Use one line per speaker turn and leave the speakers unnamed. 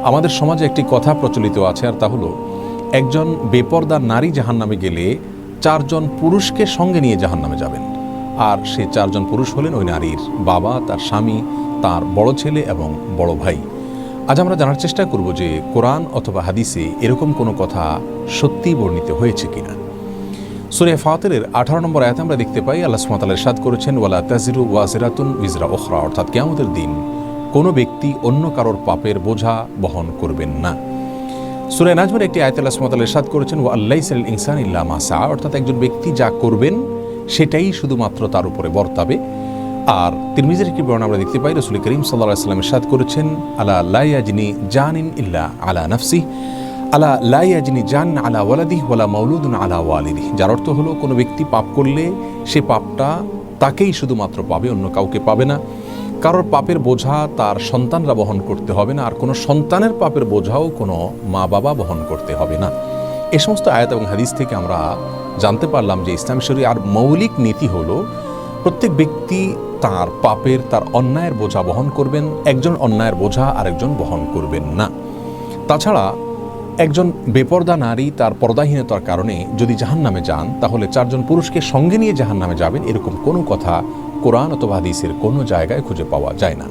আমাদের সমাজে একটি কথা প্রচলিত আছে, আর তা হলো একজন বেপরদা নারী জাহান্নামে গেলে 4 জন পুরুষকে সঙ্গে নিয়ে জাহান্নামে যাবেন। আর সে 4 জন পুরুষ হলেন ওই নারীর বাবা, তার স্বামী, তার বড় ছেলে এবং বড় ভাই। আজ আমরা জানার চেষ্টা করব যে কোরআন অথবা হাদিসে এরকম কোনো কথা সত্যি বর্ণিত হয়েছে কিনা। সূরা ফাতিরের 18 নম্বর আয়াতে আমরা দেখতে পাই আল্লাহ সুবহানাহু ওয়া তাআলা ইরশাদ করেছেন, ওয়ালা তাজিরু ওয়াজিরাতুন উযরা উখরা, অর্থাৎ কিয়ামতের দিন কোনো ব্যক্তি অন্য কারোর পাপের বোঝা বহন করবেন না। সূরা নাজমের একটি আয়াতে আল্লাহ সুবহানাহু ওয়া তাআলা ইরশাদ করেছেন, ওয়া লাইসা লিল ইনসানি ইল্লা মা সা, অর্থাৎ একজন ব্যক্তি যা করবেন সেটাই শুধুমাত্র তার উপরে বর্তাবে। আর তিরমিজির একটি বর্ণনা আমরা দেখতে পাই, রাসূল করিম সাল্লাল্লাহু আলাইহি ওয়াসাল্লাম ইরশাদ করেছেন, আলা লা ইয়াজনি জানিন ইল্লা আলা নাফসি, আলা লা ইয়াজনি জান আলা ওয়ালাদিহি ওয়ালা মাউলুদুন আলা ওয়ালিদিহি, যার অর্থ হলো কোনো ব্যক্তি পাপ করলে সে পাপটা তাকেই শুধুমাত্র পাবে, অন্য কাউকে পাবে না। কারোর পাপের বোঝা তার সন্তানরা বহন করতে হবে না, আর কোনো সন্তানের পাপের বোঝাও কোনো মা বাবা বহন করতে হবে না। এই সমস্ত আয়াত এবং হাদিস থেকে আমরা জানতে পারলাম যে ইসলাম শরীয়তের মৌলিক নীতি হলো প্রত্যেক ব্যক্তি তার পাপের, তার অন্যায়ের বোঝা বহন করবেন, একজন অন্যায়ের বোঝা আরেকজন বহন করবেন না। তাছাড়া একজন বেপরদা নারী তার পর্দাহীনতার কারণে যদি জাহান্নামে যান, তাহলে 4 জন পুরুষকে সঙ্গে নিয়ে জাহান্নামে যাবেন, এরকম কোনো কথা কোরআন অথবা হাদিসের কোনো জায়গায় খুঁজে পাওয়া যায় না।